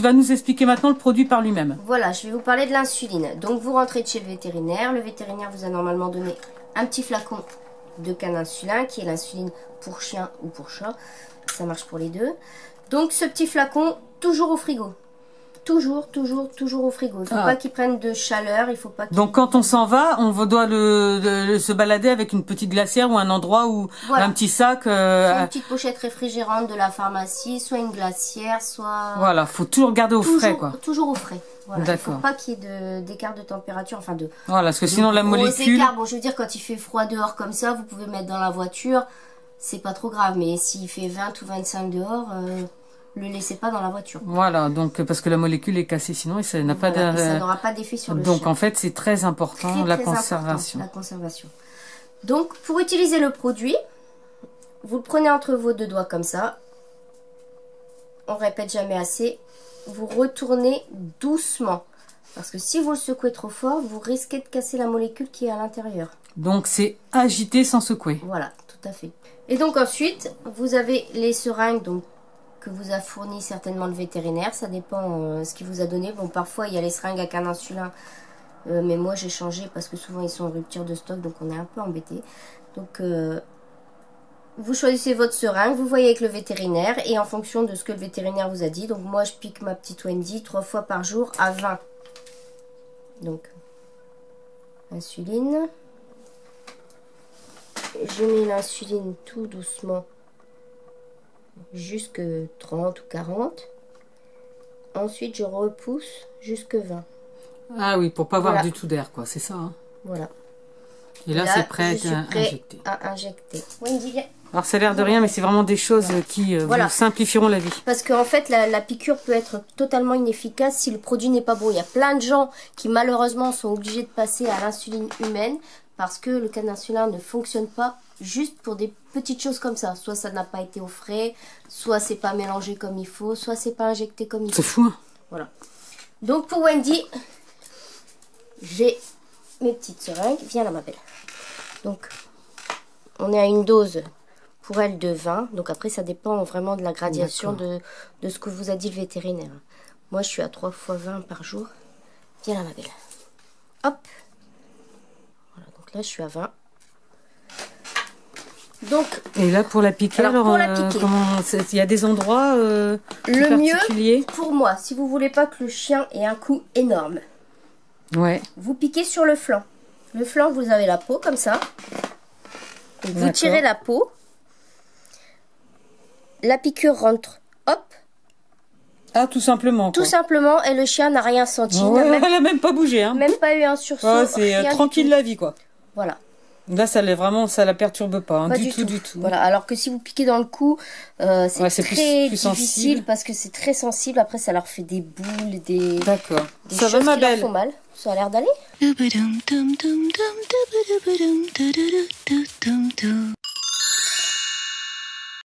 tu vas nous expliquer maintenant le produit par lui-même. Voilà, je vais vous parler de l'insuline. Donc vous rentrez de chez le vétérinaire. Le vétérinaire vous a normalement donné un petit flacon de caninsulin qui est l'insuline pour chien ou pour chat. Ça marche pour les deux. Donc ce petit flacon, toujours au frigo. Toujours au frigo. Il ne faut pas qu'il prenne de chaleur. Il faut pas. Donc quand on s'en va, on doit se balader avec une petite glacière ou un endroit où voilà. un petit sac. Une petite pochette réfrigérante de la pharmacie, soit une glacière, soit. Voilà, faut toujours garder au frais, quoi. Toujours au frais. Voilà. D'accord. Il ne faut pas qu'il y ait d'écart de température, enfin de. Voilà, parce que sinon la molécule. Écarts, bon, je veux dire, quand il fait froid dehors comme ça, vous pouvez mettre dans la voiture, c'est pas trop grave. Mais s'il fait 20 ou 25 dehors. Le laissez pas dans la voiture. Voilà, donc parce que la molécule est cassée, sinon et ça n'a pas et ça n'aura pas d'effet sur le chien. Donc en fait, c'est très important la conservation. La conservation. Donc pour utiliser le produit, vous le prenez entre vos deux doigts comme ça. On répète jamais assez. Vous retournez doucement. Parce que si vous le secouez trop fort, vous risquez de casser la molécule qui est à l'intérieur. Donc c'est agiter sans secouer. Voilà, tout à fait. Et donc ensuite, vous avez les seringues que vous a fourni certainement le vétérinaire. Ça dépend ce qu'il vous a donné. Bon, parfois, il y a les seringues à caninsulin. Mais moi, j'ai changé parce que souvent, ils sont en rupture de stock. Donc, on est un peu embêté. Donc, vous choisissez votre seringue. Vous voyez avec le vétérinaire. Et en fonction de ce que le vétérinaire vous a dit. Donc, moi, je pique ma petite Wendy 3 fois par jour à 20. Donc, insuline. Je mets l'insuline tout doucement. Jusque 30 ou 40. Ensuite, je repousse jusque 20. Ah oui, pour pas avoir du tout d'air, quoi. C'est ça. Hein. Voilà. Et là, c'est prêt à injecter. Wendy, viens. Alors, ça a l'air de rien, mais c'est vraiment des choses qui vous simplifieront la vie. Parce qu'en fait, la piqûre peut être totalement inefficace si le produit n'est pas bon. Il y a plein de gens qui, malheureusement, sont obligés de passer à l'insuline humaine parce que le caninsulin ne fonctionne pas juste pour des petites choses comme ça. Soit ça n'a pas été au frais, soit c'est pas mélangé comme il faut, soit c'est pas injecté comme il faut. C'est fou. Hein. Voilà. Donc pour Wendy, j'ai mes petites seringues. Viens là ma belle. Donc on est à une dose pour elle de 20. Donc après ça dépend vraiment de la gradation de ce que vous a dit le vétérinaire. Moi je suis à 3 fois 20 par jour. Viens là ma belle. Hop. Voilà, donc là je suis à 20. Donc, et là pour la piquer, alors pour la piquer, il y a des endroits le mieux pour moi, si vous voulez pas que le chien ait un coup énorme, vous piquez sur le flanc. Le flanc, vous avez la peau comme ça. Vous tirez la peau. La piqûre rentre, hop. Ah, tout simplement. Tout simplement, et le chien n'a rien senti. Elle n'a même pas bougé. Hein. Même pas eu un sursaut. C'est tranquille la vie, quoi. Voilà. Là, ça la perturbe pas, hein, du tout. Voilà, alors que si vous piquez dans le cou, c'est très difficile sensible. Parce que c'est très sensible. Après, ça leur fait des boules, des choses qui leur font mal. Ça a l'air d'aller.